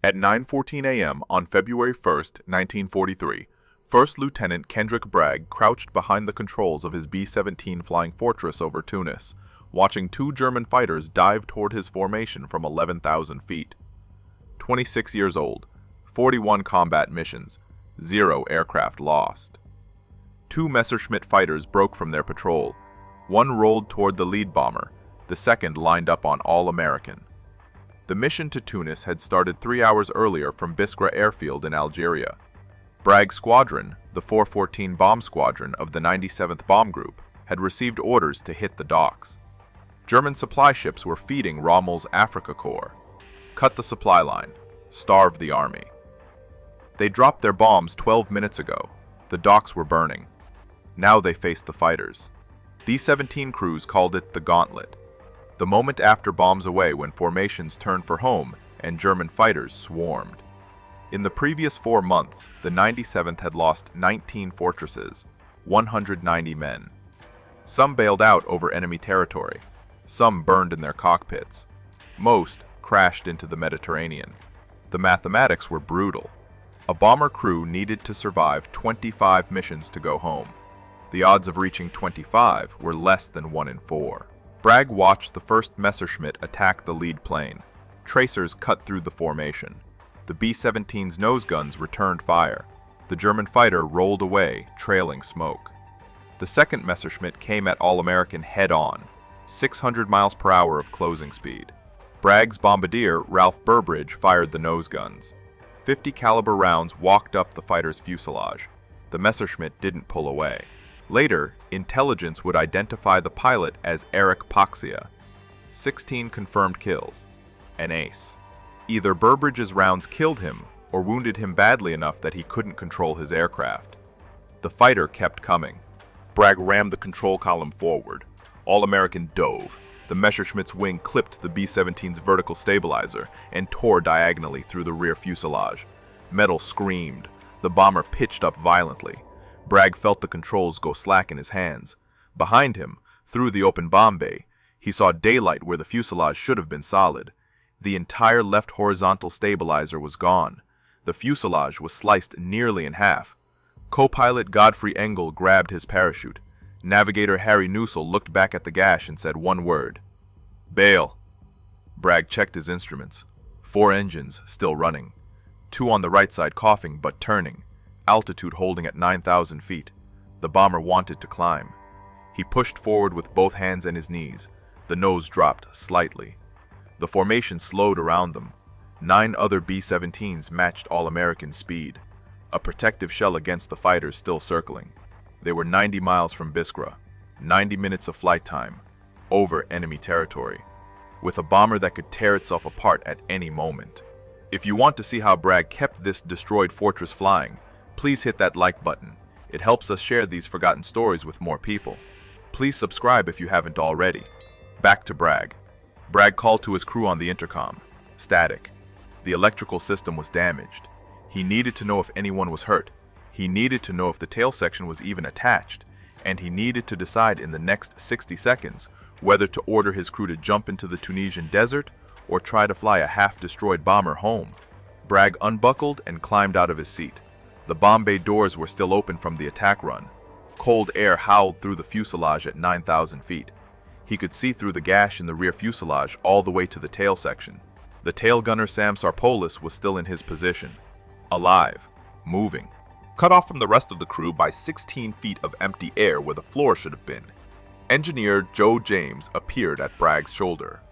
At 9:14 a.m. on February 1st, 1943, First Lieutenant Kendrick Bragg crouched behind the controls of his B-17 Flying Fortress over Tunis, watching two German fighters dive toward his formation from 11,000 feet. 26 years old, 41 combat missions, 0 aircraft lost. Two Messerschmitt fighters broke from their patrol. One rolled toward the lead bomber, the second lined up on All-American. The mission to Tunis had started 3 hours earlier from Biskra airfield in Algeria. Bragg's squadron, the 414 Bomb Squadron of the 97th Bomb Group, had received orders to hit the docks. German supply ships were feeding Rommel's Africa Corps. Cut the supply line. Starve the army. They dropped their bombs 12 minutes ago. The docks were burning. Now they faced the fighters. These 17 crews called it the Gauntlet. The moment after bombs away when formations turned for home and German fighters swarmed. In the previous 4 months, the 97th had lost 19 fortresses, 190 men. Some bailed out over enemy territory. Some burned in their cockpits. Most crashed into the Mediterranean. The mathematics were brutal. A bomber crew needed to survive 25 missions to go home. The odds of reaching 25 were less than 1 in 4. Bragg watched the first Messerschmitt attack the lead plane. Tracers cut through the formation. The B-17's nose guns returned fire. The German fighter rolled away, trailing smoke. The second Messerschmitt came at All-American head-on, 600 miles per hour of closing speed. Bragg's bombardier, Ralph Burbridge, fired the nose guns. 50 caliber rounds walked up the fighter's fuselage. The Messerschmitt didn't pull away. Later, intelligence would identify the pilot as Eric Paxia. 16 confirmed kills. An ace. Either Burbridge's rounds killed him or wounded him badly enough that he couldn't control his aircraft. The fighter kept coming. Bragg rammed the control column forward. All-American dove. The Messerschmitt's wing clipped the B-17's vertical stabilizer and tore diagonally through the rear fuselage. Metal screamed. The bomber pitched up violently. Bragg felt the controls go slack in his hands. Behind him, through the open bomb bay, he saw daylight where the fuselage should have been solid. The entire left horizontal stabilizer was gone. The fuselage was sliced nearly in half. Co-pilot Godfrey Engel grabbed his parachute. Navigator Harry Nussel looked back at the gash and said one word. "Bail." Bragg checked his instruments. 4 engines still running. 2 on the right side coughing but turning. Altitude holding at 9,000 feet. The bomber wanted to climb. He pushed forward with both hands and his knees. The nose dropped slightly. The formation slowed around them. 9 other B-17s matched All-American speed. A protective shell against the fighters still circling. They were 90 miles from Biskra. 90 minutes of flight time. Over enemy territory. With a bomber that could tear itself apart at any moment. If you want to see how Bragg kept this destroyed fortress flying, please hit that like button. It helps us share these forgotten stories with more people. Please subscribe if you haven't already. Back to Bragg. Bragg called to his crew on the intercom. Static. The electrical system was damaged. He needed to know if anyone was hurt. He needed to know if the tail section was even attached. And he needed to decide in the next 60 seconds whether to order his crew to jump into the Tunisian desert or try to fly a half-destroyed bomber home. Bragg unbuckled and climbed out of his seat. The bomb bay doors were still open from the attack run. Cold air howled through the fuselage at 9,000 feet. He could see through the gash in the rear fuselage all the way to the tail section. The tail gunner Sam Sarpolis was still in his position. Alive. Moving. Cut off from the rest of the crew by 16 feet of empty air where the floor should have been. Engineer Joe James appeared at Bragg's shoulder.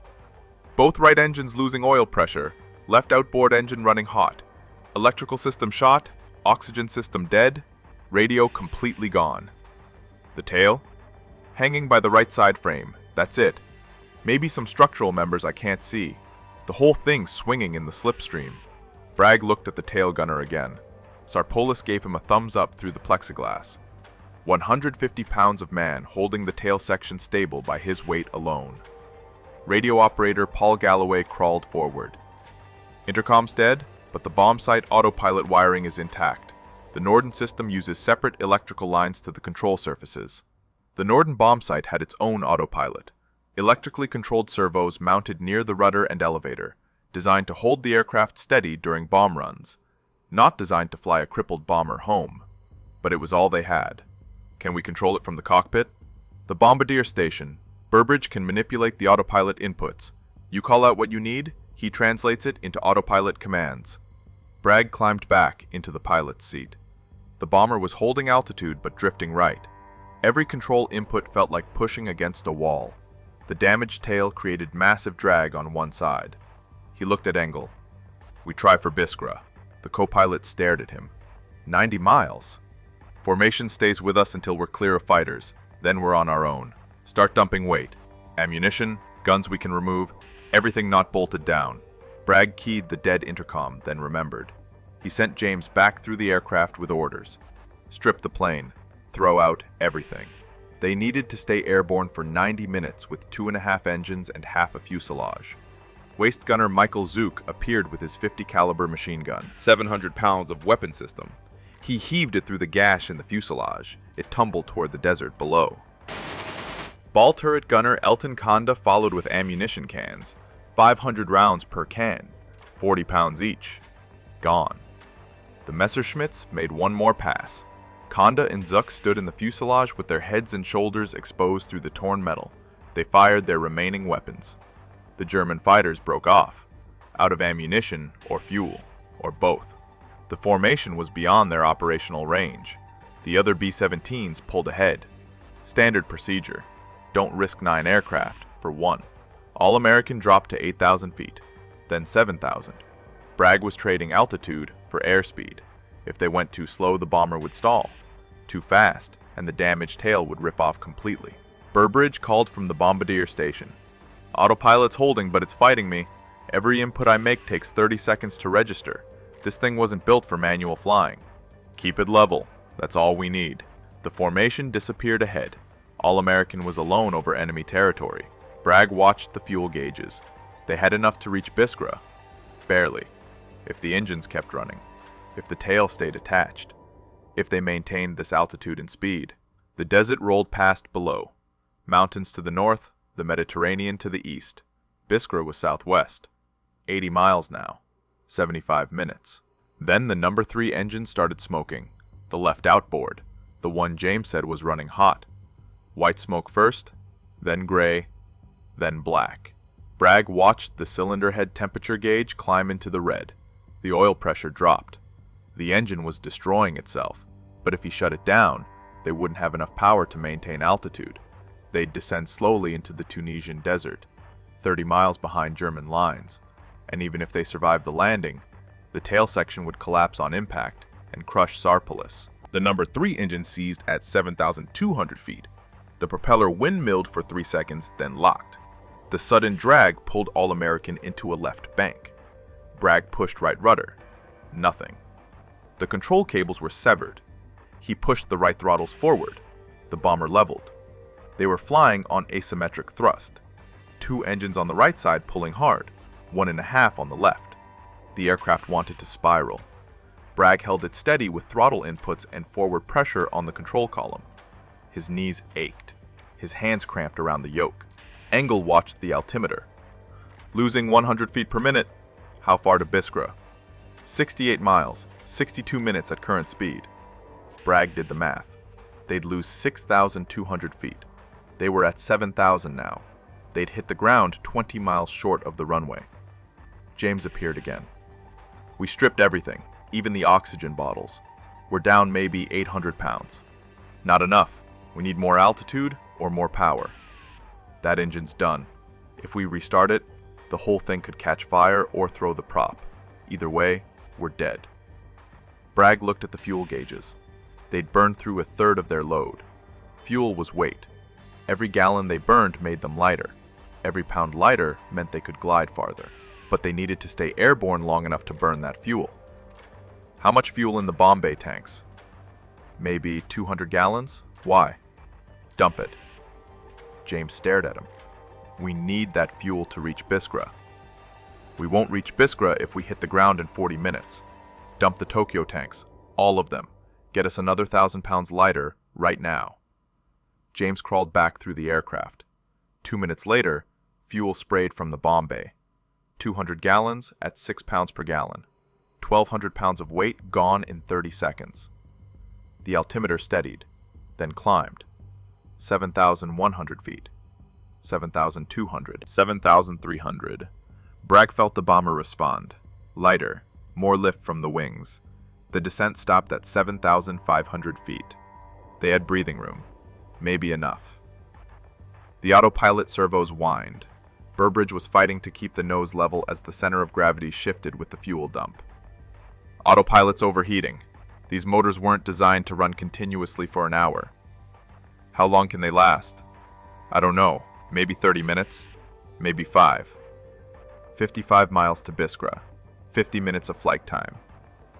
Both right engines losing oil pressure. Left outboard engine running hot. Electrical system shot. Oxygen system dead, radio completely gone. The tail? Hanging by the right side frame, that's it. Maybe some structural members I can't see. The whole thing swinging in the slipstream. Bragg looked at the tail gunner again. Sarpolis gave him a thumbs up through the plexiglass. 150 pounds of man holding the tail section stable by his weight alone. Radio operator Paul Galloway crawled forward. Intercom's dead, but the bombsight autopilot wiring is intact. The Norden system uses separate electrical lines to the control surfaces. The Norden bombsight had its own autopilot. Electrically controlled servos mounted near the rudder and elevator. designed to hold the aircraft steady during bomb runs, not designed to fly a crippled bomber home. But it was all they had. Can we control it from the cockpit? The bombardier station. Burbridge can manipulate the autopilot inputs. You call out what you need, he translates it into autopilot commands. Bragg climbed back into the pilot's seat. The bomber was holding altitude but drifting right. Every control input felt like pushing against a wall. The damaged tail created massive drag on one side. He looked at Engel. We try for Biskra. The co-pilot stared at him. 90 miles? Formation stays with us until we're clear of fighters. Then we're on our own. Start dumping weight. Ammunition, guns we can remove, everything not bolted down. Bragg keyed the dead intercom, then remembered. He sent James back through the aircraft with orders. Strip the plane. Throw out everything. They needed to stay airborne for 90 minutes with 2.5 engines and half a fuselage. Waist gunner Michael Zook appeared with his 50 caliber machine gun, 700 pounds of weapon system. He heaved it through the gash in the fuselage. It tumbled toward the desert below. Ball turret gunner Elton Conda followed with ammunition cans, 500 rounds per can, 40 pounds each. Gone. The Messerschmitts made one more pass. Conda and Zook stood in the fuselage with their heads and shoulders exposed through the torn metal. They fired their remaining weapons. The German fighters broke off, out of ammunition or fuel, or both. The formation was beyond their operational range. The other B-17s pulled ahead. Standard procedure. Don't risk 9 aircraft for 1. All-American dropped to 8,000 feet, then 7,000. Bragg was trading altitude for airspeed. If they went too slow, the bomber would stall. Too fast, and the damaged tail would rip off completely. Burbridge called from the bombardier station. Autopilot's holding, but it's fighting me. Every input I make takes 30 seconds to register. This thing wasn't built for manual flying. Keep it level. That's all we need. The formation disappeared ahead. All-American was alone over enemy territory. Bragg watched the fuel gauges. They had enough to reach Biskra. Barely. If the engines kept running. If the tail stayed attached. If they maintained this altitude and speed. The desert rolled past below. Mountains to the north, the Mediterranean to the east. Biskra was southwest. 80 miles now. 75 minutes. Then the number 3 engine started smoking. The left outboard. The one James said was running hot. White smoke first, then gray, then black. Bragg watched the cylinder head temperature gauge climb into the red. The oil pressure dropped. The engine was destroying itself, but if he shut it down, they wouldn't have enough power to maintain altitude. They'd descend slowly into the Tunisian desert, 30 miles behind German lines, and even if they survived the landing, the tail section would collapse on impact and crush Sarpolis. The number 3 engine seized at 7,200 feet. The propeller windmilled for 3 seconds, then locked. The sudden drag pulled All-American into a left bank. Bragg pushed right rudder. Nothing. The control cables were severed. He pushed the right throttles forward. The bomber leveled. They were flying on asymmetric thrust. 2 engines on the right side pulling hard, 1.5 on the left. The aircraft wanted to spiral. Bragg held it steady with throttle inputs and forward pressure on the control column. His knees ached. His hands cramped around the yoke. Engel watched the altimeter. Losing 100 feet per minute. How far to Biskra? 68 miles, 62 minutes at current speed. Bragg did the math. They'd lose 6,200 feet. They were at 7,000 now. They'd hit the ground 20 miles short of the runway. James appeared again. We stripped everything, even the oxygen bottles. We're down maybe 800 pounds. Not enough. We need more altitude or more power. That engine's done. If we restart it, the whole thing could catch fire or throw the prop. Either way, we're dead. Bragg looked at the fuel gauges. They'd burned through 1/3 of their load. Fuel was weight. Every gallon they burned made them lighter. Every pound lighter meant they could glide farther. But they needed to stay airborne long enough to burn that fuel. How much fuel in the bomb bay tanks? Maybe 200 gallons? Why? Dump it. James stared at him. We need that fuel to reach Biskra. We won't reach Biskra if we hit the ground in 40 minutes. Dump the Tokyo tanks, all of them. Get us another 1,000 pounds lighter right now. James crawled back through the aircraft. 2 minutes later, fuel sprayed from the bomb bay. 200 gallons at 6 pounds per gallon. 1,200 pounds of weight gone in 30 seconds. The altimeter steadied, then climbed. 7,100 feet. 7,200. 7,300. Bragg felt the bomber respond. Lighter, more lift from the wings. The descent stopped at 7,500 feet. They had breathing room. Maybe enough. The autopilot servos whined. Burbridge was fighting to keep the nose level as the center of gravity shifted with the fuel dump. Autopilot's overheating. These motors weren't designed to run continuously for an hour. How long can they last? I don't know. Maybe 30 minutes? Maybe 5. 55 miles to Biskra. 50 minutes of flight time.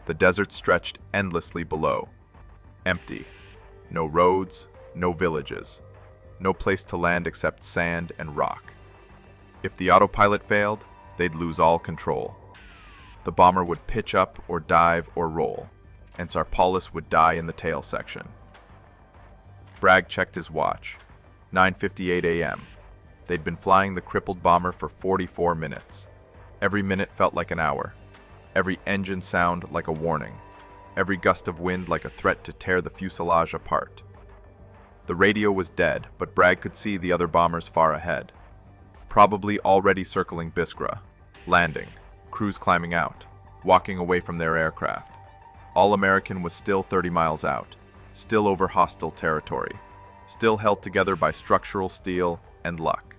The desert stretched endlessly below. Empty. No roads, no villages. No place to land except sand and rock. If the autopilot failed, they'd lose all control. The bomber would pitch up or dive or roll, and Sarpalis would die in the tail section. Bragg checked his watch. 9:58 a.m. They'd been flying the crippled bomber for 44 minutes. Every minute felt like an hour. Every engine sound like a warning. Every gust of wind like a threat to tear the fuselage apart. The radio was dead, but Bragg could see the other bombers far ahead. Probably already circling Biskra, landing, crews climbing out, walking away from their aircraft. All-American was still 30 miles out, still over hostile territory, still held together by structural steel and luck.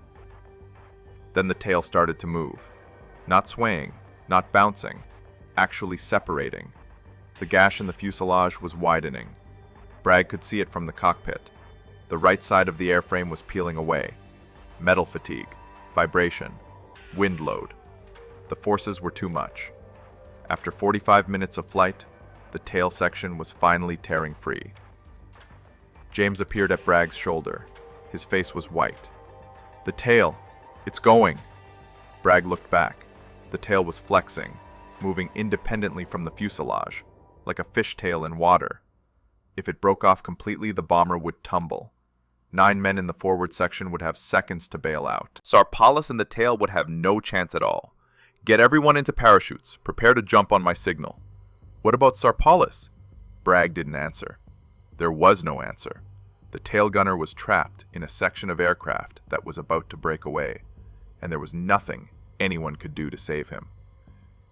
Then the tail started to move. Not swaying, not bouncing, actually separating. The gash in the fuselage was widening. Bragg could see it from the cockpit. The right side of the airframe was peeling away. Metal fatigue, vibration, wind load. The forces were too much. After 45 minutes of flight, the tail section was finally tearing free. James appeared at Bragg's shoulder. His face was white. The tail! It's going! Bragg looked back. The tail was flexing, moving independently from the fuselage, like a fishtail in water. If it broke off completely, the bomber would tumble. 9 men in the forward section would have seconds to bail out. Sarpalis and the tail would have no chance at all. Get everyone into parachutes. Prepare to jump on my signal. What about Sarpalis? Bragg didn't answer. There was no answer. The tail gunner was trapped in a section of aircraft that was about to break away, and there was nothing anyone could do to save him.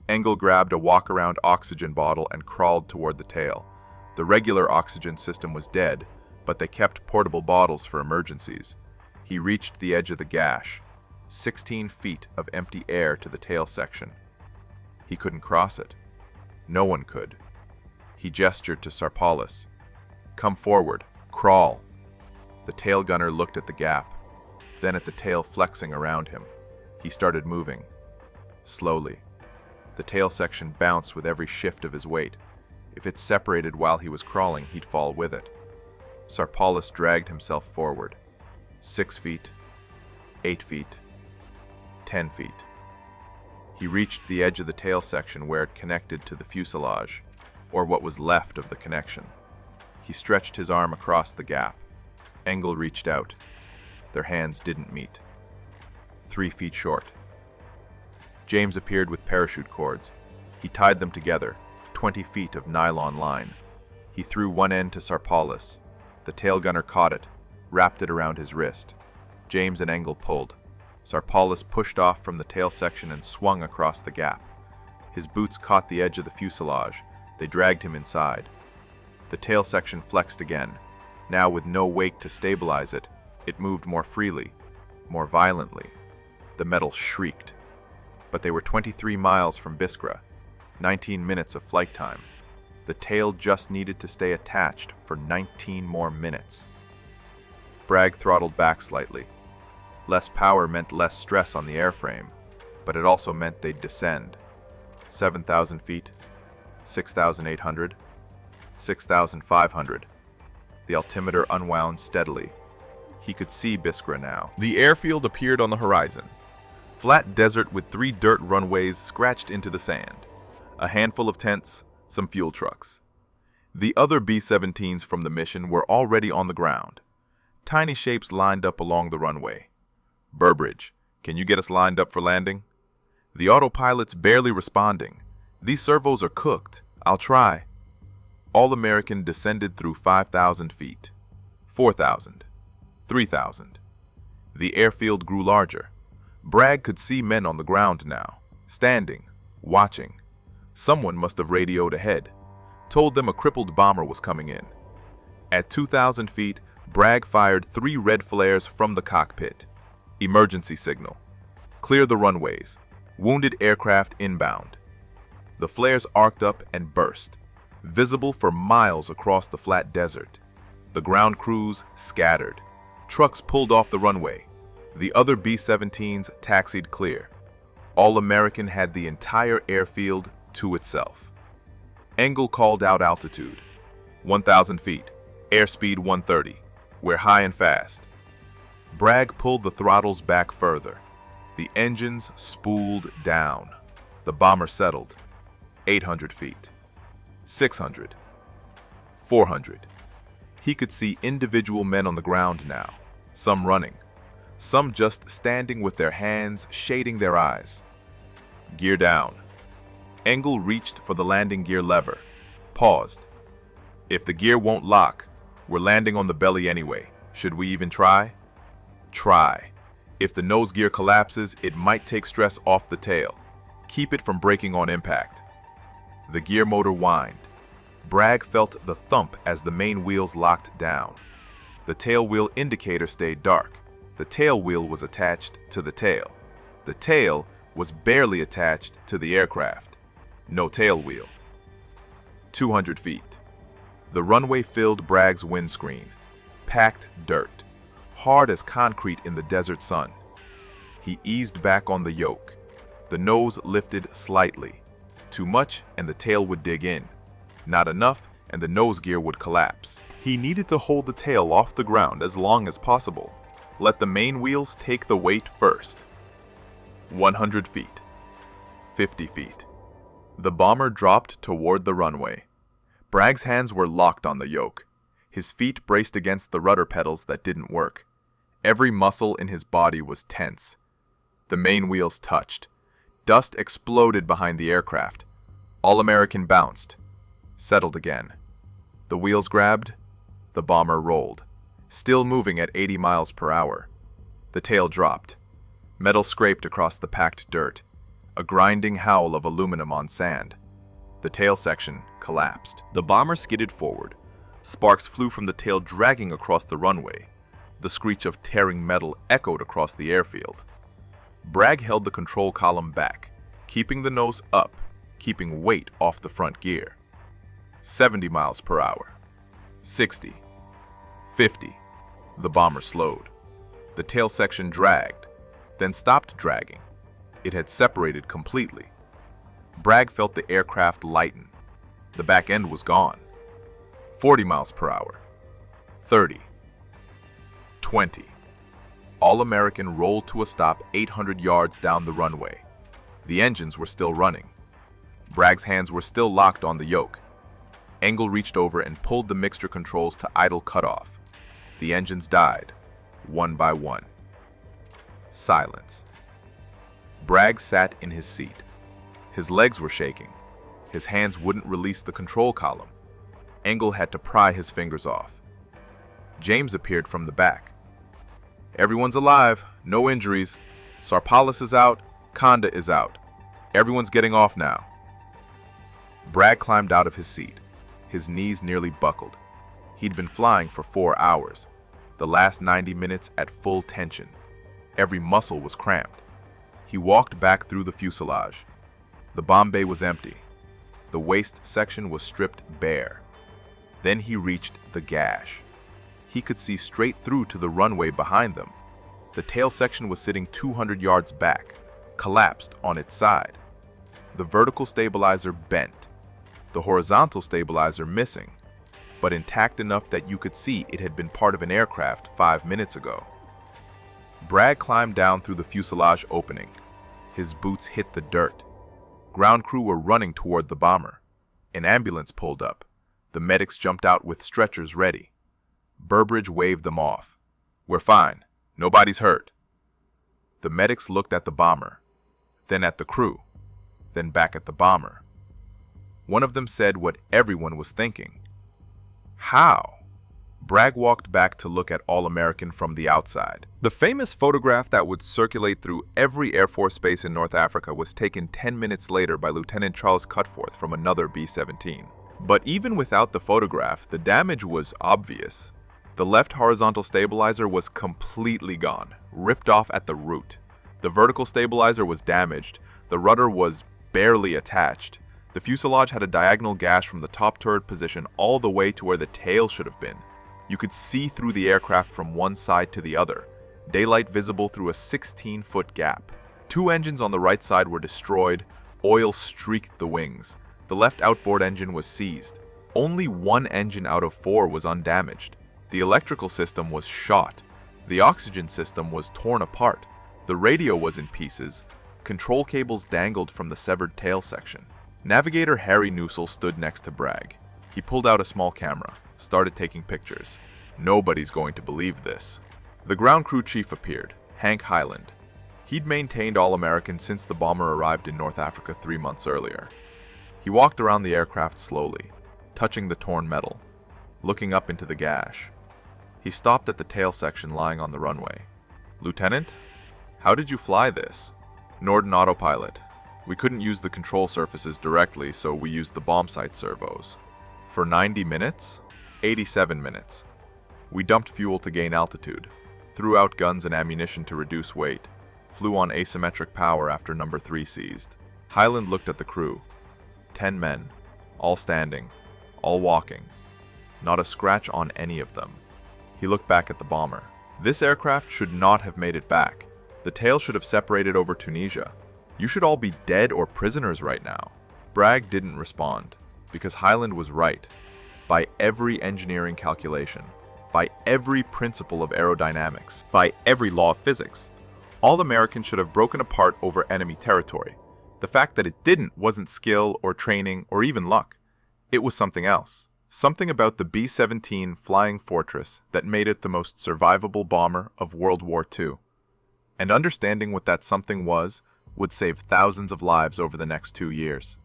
Engel grabbed a walk-around oxygen bottle and crawled toward the tail. The regular oxygen system was dead, but they kept portable bottles for emergencies. He reached the edge of the gash, 16 feet of empty air to the tail section. He couldn't cross it. No one could. He gestured to Sarpalis. Come forward. Crawl. The tail gunner looked at the gap, then at the tail flexing around him. He started moving. Slowly. The tail section bounced with every shift of his weight. If it separated while he was crawling, he'd fall with it. Sarpalis dragged himself forward. 6 feet, 8 feet, 10 feet. He reached the edge of the tail section where it connected to the fuselage, or what was left of the connection. He stretched his arm across the gap. Engel reached out. Their hands didn't meet. 3 feet short. James appeared with parachute cords. He tied them together, 20 feet of nylon line. He threw one end to Sarpalis. The tail gunner caught it, wrapped it around his wrist. James and Engel pulled. Sarpalis pushed off from the tail section and swung across the gap. His boots caught the edge of the fuselage. They dragged him inside. The tail section flexed again. Now with no wake to stabilize it, it moved more freely, more violently. The metal shrieked. But they were 23 miles from Biskra, 19 minutes of flight time. The tail just needed to stay attached for 19 more minutes. Bragg throttled back slightly. Less power meant less stress on the airframe, but it also meant they'd descend. 7,000 feet, 6,800, 6,500. The altimeter unwound steadily. He could see Biskra now. The airfield appeared on the horizon. Flat desert with 3 dirt runways scratched into the sand. A handful of tents, some fuel trucks. The other B-17s from the mission were already on the ground. Tiny shapes lined up along the runway. Burbridge, can you get us lined up for landing? The autopilot's barely responding. These servos are cooked. I'll try. All-American descended through 5,000 feet. 4,000. 3,000. The airfield grew larger. Bragg could see men on the ground now, standing, watching. Someone must have radioed ahead, told them a crippled bomber was coming in. At 2,000 feet, Bragg fired 3 red flares from the cockpit. Emergency signal. Clear the runways. Wounded aircraft inbound. The flares arced up and burst, visible for miles across the flat desert. The ground crews scattered. Trucks pulled off the runway. The other B-17s taxied clear. All-American had the entire airfield to itself. Engel called out altitude. 1,000 feet. Airspeed 130. We're high and fast. Bragg pulled the throttles back further. The engines spooled down. The bomber settled. 800 feet. 600. 400. He could see individual men on the ground now, some running, some just standing with their hands shading their eyes. Gear down. Engel reached for the landing gear lever, paused. If the gear won't lock, we're landing on the belly anyway. Should we even try? Try. If the nose gear collapses, it might take stress off the tail. Keep it from breaking on impact. The gear motor whined. Bragg felt the thump as the main wheels locked down. The tail wheel indicator stayed dark. The tail wheel was attached to the tail. The tail was barely attached to the aircraft. No tail wheel. 200 feet. The runway filled Bragg's windscreen. Packed dirt. Hard as concrete in the desert sun. He eased back on the yoke. The nose lifted slightly. Too much and the tail would dig in. Not enough and the nose gear would collapse. He needed to hold the tail off the ground as long as possible. Let the main wheels take the weight first. 100 feet. 50 feet. The bomber dropped toward the runway. Bragg's hands were locked on the yoke. His feet braced against the rudder pedals that didn't work. Every muscle in his body was tense. The main wheels touched. Dust exploded behind the aircraft. All-American bounced. Settled again. The wheels grabbed. The bomber rolled. Still moving at 80 miles per hour. The tail dropped. Metal scraped across the packed dirt. A grinding howl of aluminum on sand. The tail section collapsed. The bomber skidded forward. Sparks flew from the tail, dragging across the runway. The screech of tearing metal echoed across the airfield. Bragg held the control column back, keeping the nose up, keeping weight off the front gear. 70 miles per hour. 60. 50. The bomber slowed. The tail section dragged, then stopped dragging. It had separated completely. Bragg felt the aircraft lighten. The back end was gone. 40 miles per hour. 30. 20. All-American rolled to a stop 800 yards down the runway. The engines were still running. Bragg's hands were still locked on the yoke. Engel reached over and pulled the mixture controls to idle cutoff. The engines died, one by one. Silence. Bragg sat in his seat. His legs were shaking. His hands wouldn't release the control column. Engel had to pry his fingers off. James appeared from the back. Everyone's alive, no injuries. Sarpalis is out, Conda is out. Everyone's getting off now. Bragg climbed out of his seat. His knees nearly buckled. He'd been flying for 4 hours, the last 90 minutes at full tension. Every muscle was cramped. He walked back through the fuselage. The bomb bay was empty. The waist section was stripped bare. Then he reached the gash. He could see straight through to the runway behind them. The tail section was sitting 200 yards back, collapsed on its side. The vertical stabilizer bent. The horizontal stabilizer missing, but intact enough that you could see it had been part of an aircraft 5 minutes ago. Bragg climbed down through the fuselage opening. His boots hit the dirt. Ground crew were running toward the bomber. An ambulance pulled up. The medics jumped out with stretchers ready. Burbridge waved them off. "We're fine. Nobody's hurt." The medics looked at the bomber. then at the crew, then back at the bomber. One of them said what everyone was thinking. How? Bragg walked back to look at All-American from the outside. The famous photograph that would circulate through every Air Force base in North Africa was taken 10 minutes later by Lieutenant Charles Cutforth from another B-17. But even without the photograph, the damage was obvious. The left horizontal stabilizer was completely gone, ripped off at the root. The vertical stabilizer was damaged. The rudder was barely attached. The fuselage had a diagonal gash from the top turret position all the way to where the tail should have been. You could see through the aircraft from one side to the other, daylight visible through a 16-foot gap. 2 engines on the right side were destroyed. Oil streaked the wings. The left outboard engine was seized. Only 1 engine out of 4 was undamaged. The electrical system was shot. The oxygen system was torn apart. The radio was in pieces. Control cables dangled from the severed tail section. Navigator Harry Newsell stood next to Bragg. He pulled out a small camera, started taking pictures. Nobody's going to believe this. The ground crew chief appeared, Hank Highland. He'd maintained All-American since the bomber arrived in North Africa 3 months earlier. He walked around the aircraft slowly, touching the torn metal, looking up into the gash. He stopped at the tail section lying on the runway. "Lieutenant, how did you fly this?" "Norden autopilot. We couldn't use the control surfaces directly, so we used the bombsight servos." "For 90 minutes? 87 minutes. We dumped fuel to gain altitude, threw out guns and ammunition to reduce weight, flew on asymmetric power after number 3 seized." Highland looked at the crew. 10 men, all standing, all walking. Not a scratch on any of them. He looked back at the bomber. "This aircraft should not have made it back. The tail should have separated over Tunisia. You should all be dead or prisoners right now." Bragg didn't respond, because Highland was right. By every engineering calculation, by every principle of aerodynamics, by every law of physics, All-American should have broken apart over enemy territory. The fact that it didn't wasn't skill or training or even luck. It was something else. Something about the B-17 Flying Fortress that made it the most survivable bomber of World War II. And understanding what that something was would save thousands of lives over the next 2 years.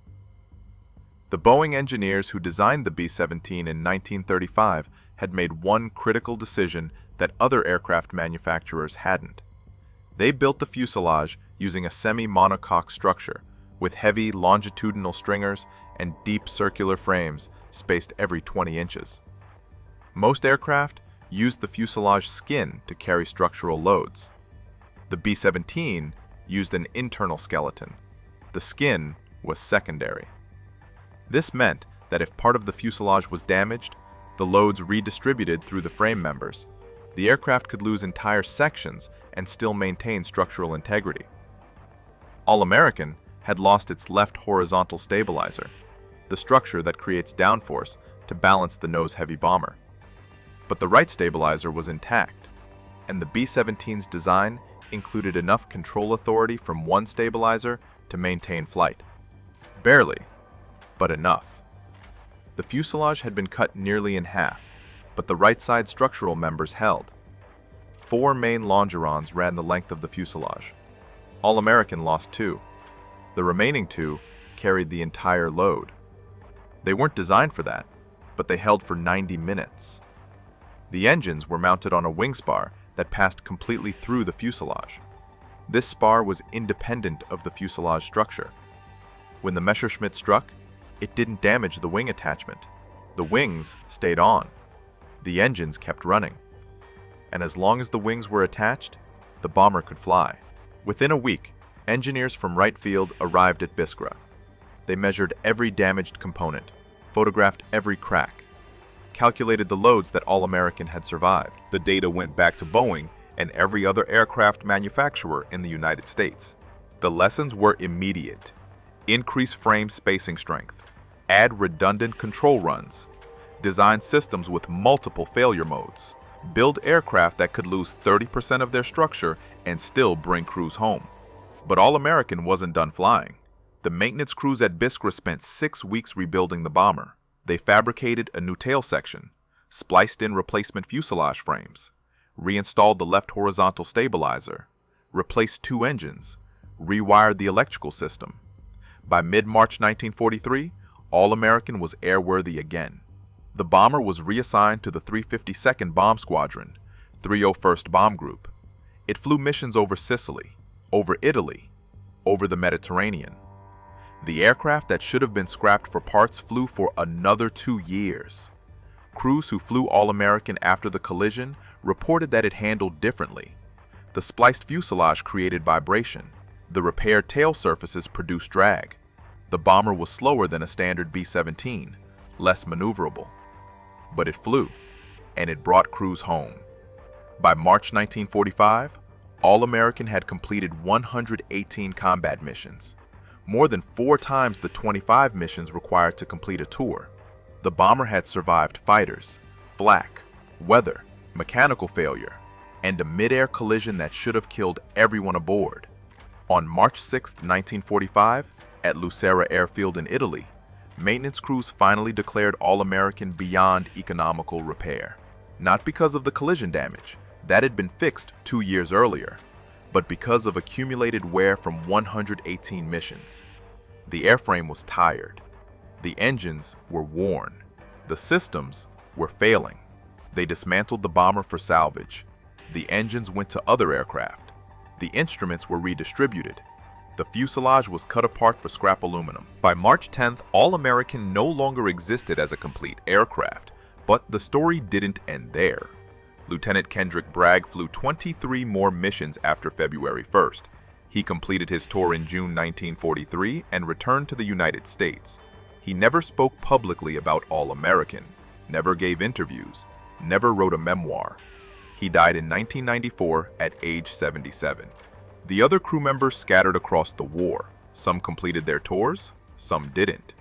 The Boeing engineers who designed the B-17 in 1935 had made one critical decision that other aircraft manufacturers hadn't. They built the fuselage using a semi-monocoque structure with heavy longitudinal stringers and deep circular frames spaced every 20 inches. Most aircraft used the fuselage skin to carry structural loads. The B-17 used an internal skeleton. The skin was secondary. This meant that if part of the fuselage was damaged, the loads redistributed through the frame members. The aircraft could lose entire sections and still maintain structural integrity. All-American had lost its left horizontal stabilizer, the structure that creates downforce to balance the nose-heavy bomber. But the right stabilizer was intact, and the B-17's design included enough control authority from one stabilizer to maintain flight. Barely, but enough. The fuselage had been cut nearly in half, but the right side structural members held. 4 main longerons ran the length of the fuselage. All-American lost 2. The remaining 2 carried the entire load. They weren't designed for that, but they held for 90 minutes. The engines were mounted on a wing spar that passed completely through the fuselage. This spar was independent of the fuselage structure. When the Messerschmitt struck, it didn't damage the wing attachment. The wings stayed on. The engines kept running. And as long as the wings were attached, the bomber could fly. Within a week, engineers from Wright Field arrived at Biskra. They measured every damaged component, photographed every crack, calculated the loads that All-American had survived. The data went back to Boeing and every other aircraft manufacturer in the United States. The lessons were immediate. Increase frame spacing strength, add redundant control runs, design systems with multiple failure modes, build aircraft that could lose 30% of their structure and still bring crews home. But All-American wasn't done flying. The maintenance crews at Biskra spent 6 weeks rebuilding the bomber. They fabricated a new tail section, spliced in replacement fuselage frames, reinstalled the left horizontal stabilizer, replaced 2 engines, rewired the electrical system. By mid-March 1943, All-American was airworthy again. The bomber was reassigned to the 352nd Bomb Squadron, 301st Bomb Group. It flew missions over Sicily, over Italy, over the Mediterranean. The aircraft that should have been scrapped for parts flew for another 2 years. Crews who flew All-American after the collision reported that it handled differently. The spliced fuselage created vibration. The repaired tail surfaces produced drag. The bomber was slower than a standard B-17, less maneuverable. But it flew, and it brought crews home. By March 1945, All-American had completed 118 combat missions, more than 4 times the 25 missions required to complete a tour. The bomber had survived fighters, flak, weather, mechanical failure, and a mid-air collision that should have killed everyone aboard. On March 6, 1945, at Lucera Airfield in Italy, maintenance crews finally declared All-American beyond economical repair. Not because of the collision damage, that had been fixed 2 years earlier, but because of accumulated wear from 118 missions. The airframe was tired. The engines were worn. The systems were failing. They dismantled the bomber for salvage. The engines went to other aircraft. The instruments were redistributed. The fuselage was cut apart for scrap aluminum. By March 10th, All-American no longer existed as a complete aircraft, but the story didn't end there. Lieutenant Kendrick Bragg flew 23 more missions after February 1st. He completed his tour in June 1943 and returned to the United States. He never spoke publicly about All-American, never gave interviews, never wrote a memoir. He died in 1994 at age 77. The other crew members scattered across the war. Some completed their tours, some didn't.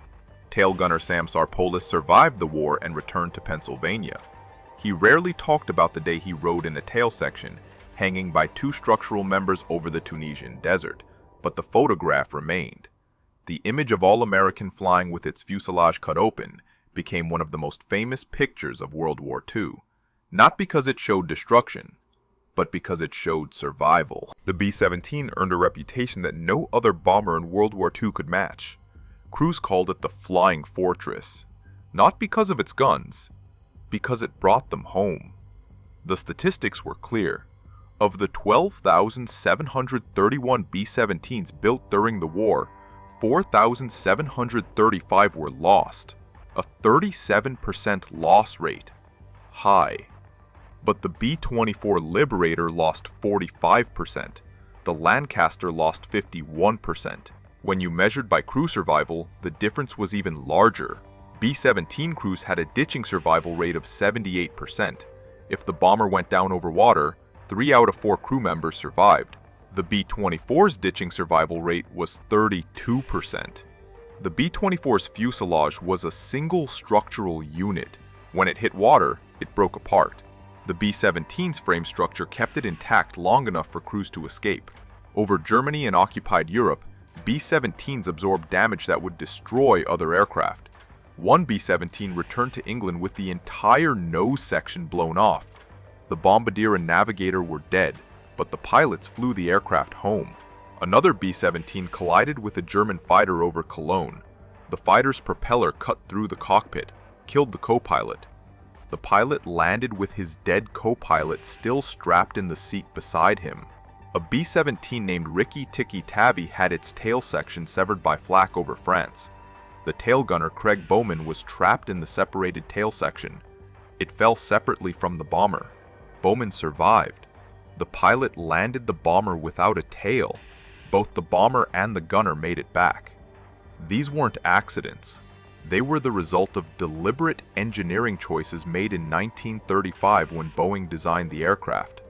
Tail gunner Sam Sarpolis survived the war and returned to Pennsylvania. He rarely talked about the day he rode in a tail section, hanging by 2 structural members over the Tunisian desert, but the photograph remained. The image of All-American flying with its fuselage cut open became one of the most famous pictures of World War II, not because it showed destruction, but because it showed survival. The B-17 earned a reputation that no other bomber in World War II could match. Crews called it the Flying Fortress, not because of its guns, because it brought them home. The statistics were clear. Of the 12,731 B-17s built during the war, 4,735 were lost, a 37% loss rate. High. But the B-24 Liberator lost 45%. The Lancaster lost 51%. When you measured by crew survival, the difference was even larger. B-17 crews had a ditching survival rate of 78%. If the bomber went down over water, 3 out of 4 crew members survived. The B-24's ditching survival rate was 32%. The B-24's fuselage was a single structural unit. When it hit water, it broke apart. The B-17's frame structure kept it intact long enough for crews to escape. Over Germany and occupied Europe, B-17s absorbed damage that would destroy other aircraft. One B-17 returned to England with the entire nose section blown off. The bombardier and navigator were dead, but the pilots flew the aircraft home. Another B-17 collided with a German fighter over Cologne. The fighter's propeller cut through the cockpit, killed the co-pilot. The pilot landed with his dead co-pilot still strapped in the seat beside him. A B-17 named Ricky Tikki Tavi had its tail section severed by flak over France. The tail gunner Craig Bowman was trapped in the separated tail section. It fell separately from the bomber. Bowman survived. The pilot landed the bomber without a tail. Both the bomber and the gunner made it back. These weren't accidents. They were the result of deliberate engineering choices made in 1935 when Boeing designed the aircraft.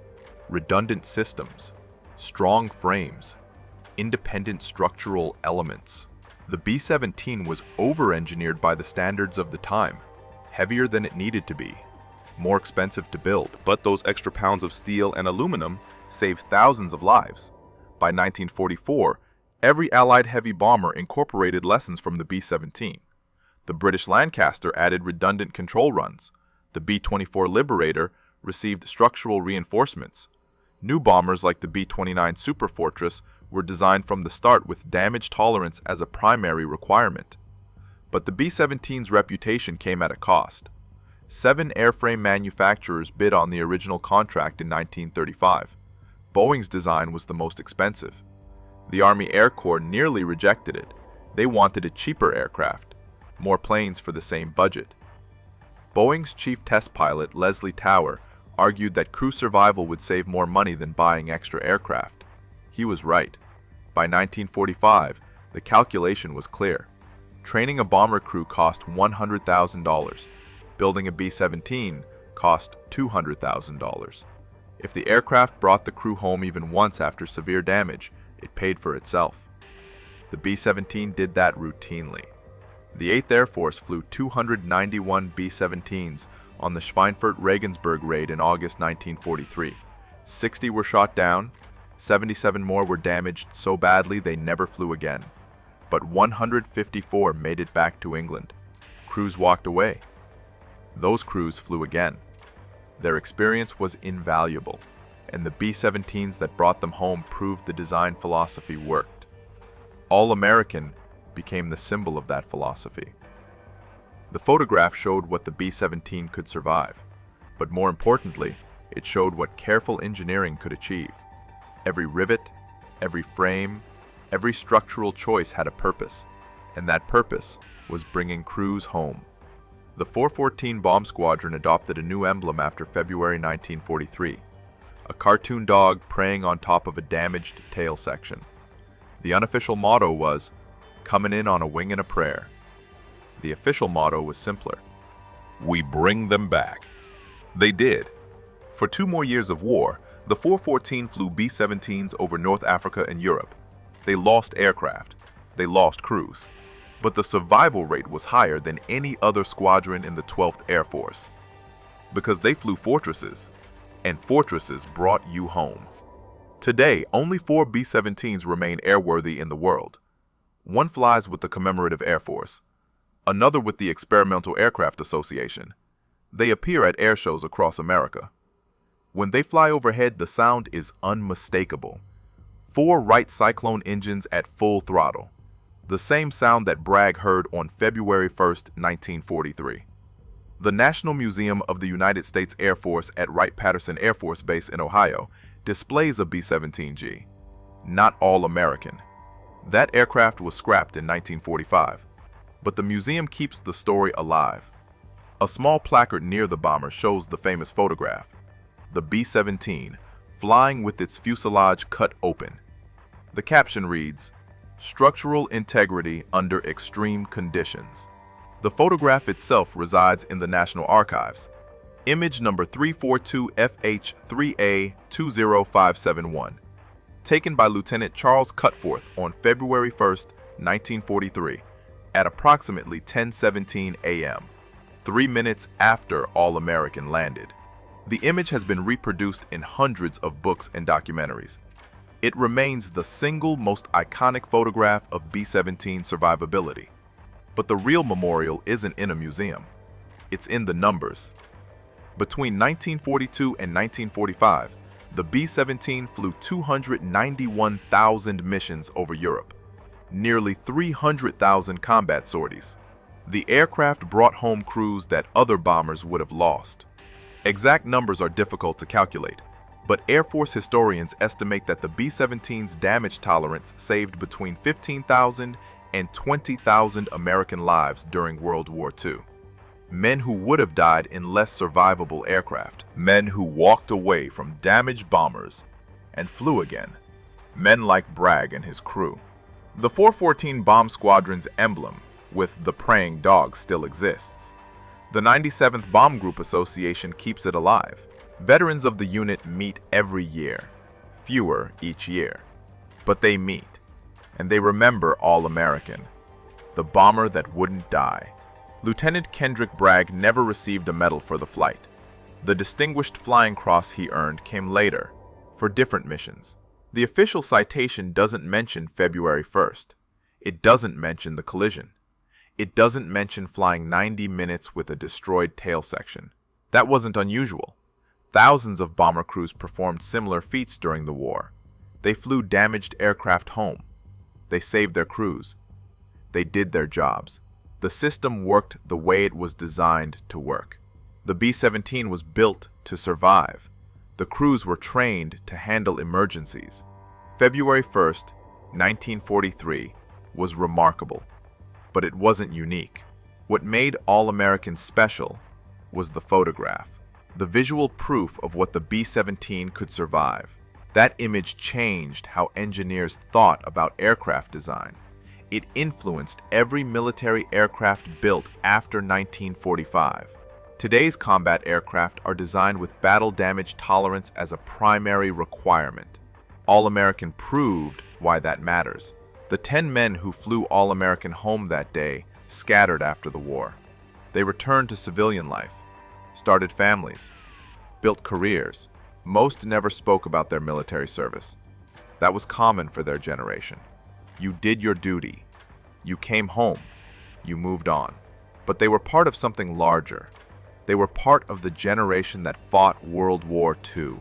Redundant systems, strong frames, independent structural elements. The B-17 was over-engineered by the standards of the time, heavier than it needed to be, more expensive to build, but those extra pounds of steel and aluminum saved thousands of lives. By 1944, every Allied heavy bomber incorporated lessons from the B-17. The British Lancaster added redundant control runs. The B-24 Liberator received structural reinforcements. New bombers like the B-29 Superfortress were designed from the start with damage tolerance as a primary requirement. But the B-17's reputation came at a cost. 7 airframe manufacturers bid on the original contract in 1935. Boeing's design was the most expensive. The Army Air Corps nearly rejected it. They wanted a cheaper aircraft, more planes for the same budget. Boeing's chief test pilot, Leslie Tower, argued that crew survival would save more money than buying extra aircraft. He was right. By 1945, the calculation was clear. Training a bomber crew cost $100,000. Building a B-17 cost $200,000. If the aircraft brought the crew home even once after severe damage, it paid for itself. The B-17 did that routinely. The 8th Air Force flew 291 B-17s on the Schweinfurt-Regensburg raid in August 1943. 60 were shot down, 77 more were damaged so badly they never flew again. But 154 made it back to England. Crews walked away. Those crews flew again. Their experience was invaluable, and the B-17s that brought them home proved the design philosophy worked. All-American became the symbol of that philosophy. The photograph showed what the B-17 could survive, but more importantly, it showed what careful engineering could achieve. Every rivet, every frame, every structural choice had a purpose, and that purpose was bringing crews home. The 414 Bomb Squadron adopted a new emblem after February 1943, a cartoon dog preying on top of a damaged tail section. The unofficial motto was, "Coming in on a wing and a prayer." The official motto was simpler. "We bring them back." They did. For 2 more years of war, the 414 flew B-17s over North Africa and Europe. They lost aircraft. They lost crews. But the survival rate was higher than any other squadron in the 12th Air Force. Because they flew fortresses, and fortresses brought you home. Today, only 4 B-17s remain airworthy in the world. One flies with the Commemorative Air Force, another with the Experimental Aircraft Association. They appear at air shows across America. When they fly overhead, the sound is unmistakable. 4 Wright Cyclone engines at full throttle. The same sound that Bragg heard on February 1st, 1943. The National Museum of the United States Air Force at Wright-Patterson Air Force Base in Ohio displays a B-17G. Not all American. That aircraft was scrapped in 1945, but the museum keeps the story alive. A small placard near the bomber shows the famous photograph. The B-17, flying with its fuselage cut open. The caption reads, "Structural integrity under extreme conditions." The photograph itself resides in the National Archives. Image number 342FH3A20571. Taken by Lieutenant Charles Cutforth on February 1st, 1943, at approximately 10:17 a.m., 3 minutes after All-American landed. The image has been reproduced in hundreds of books and documentaries. It remains the single most iconic photograph of B-17 survivability. But the real memorial isn't in a museum. It's in the numbers. Between 1942 and 1945, the B-17 flew 291,000 missions over Europe, nearly 300,000 combat sorties. The aircraft brought home crews that other bombers would have lost. Exact numbers are difficult to calculate, but Air Force historians estimate that the B-17's damage tolerance saved between 15,000 and 20,000 American lives during World War II. Men who would have died in less survivable aircraft. Men who walked away from damaged bombers and flew again. Men like Bragg and his crew. The 414 Bomb Squadron's emblem, with the praying dog, still exists. The 97th Bomb Group Association keeps it alive. Veterans of the unit meet every year, fewer each year. But they meet, and they remember All-American, the bomber that wouldn't die. Lieutenant Kendrick Bragg never received a medal for the flight. The Distinguished Flying Cross he earned came later, for different missions. The official citation doesn't mention February 1st. It doesn't mention the collision. It doesn't mention flying 90 minutes with a destroyed tail section. That wasn't unusual. Thousands of bomber crews performed similar feats during the war. They flew damaged aircraft home. They saved their crews. They did their jobs. The system worked the way it was designed to work. The B-17 was built to survive. The crews were trained to handle emergencies. February 1st, 1943 was remarkable, but it wasn't unique. What made All-American special was the photograph, the visual proof of what the B-17 could survive. That image changed how engineers thought about aircraft design. It influenced every military aircraft built after 1945. Today's combat aircraft are designed with battle damage tolerance as a primary requirement. All-American proved why that matters. The 10 men who flew All-American home that day scattered after the war. They returned to civilian life, started families, built careers. Most never spoke about their military service. That was common for their generation. You did your duty. You came home. You moved on. But they were part of something larger. They were part of the generation that fought World War II,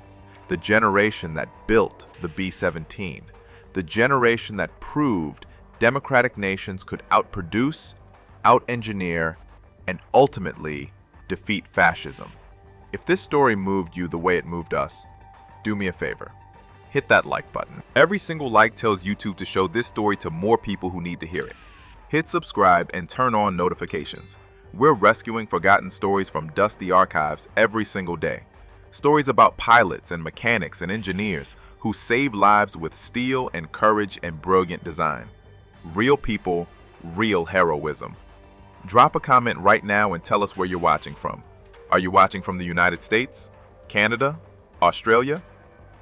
the generation that built the B-17, the generation that proved democratic nations could outproduce, out-engineer, and ultimately defeat fascism. If this story moved you the way it moved us, do me a favor. Hit that like button. Every single like tells YouTube to show this story to more people who need to hear it. Hit subscribe and turn on notifications. We're rescuing forgotten stories from dusty archives every single day. Stories about pilots and mechanics and engineers who save lives with steel and courage and brilliant design. Real people, real heroism. Drop a comment right now and tell us where you're watching from. Are you watching from the United States, Canada, Australia?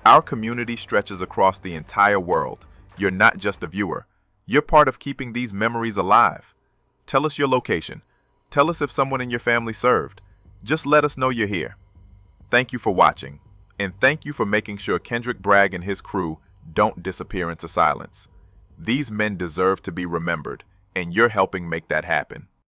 Our community stretches across the entire world. You're not just a viewer. You're part of keeping these memories alive. Tell us your location. Tell us if someone in your family served. Just let us know you're here. Thank you for watching, and thank you for making sure Kendrick Bragg and his crew don't disappear into silence. These men deserve to be remembered, and you're helping make that happen.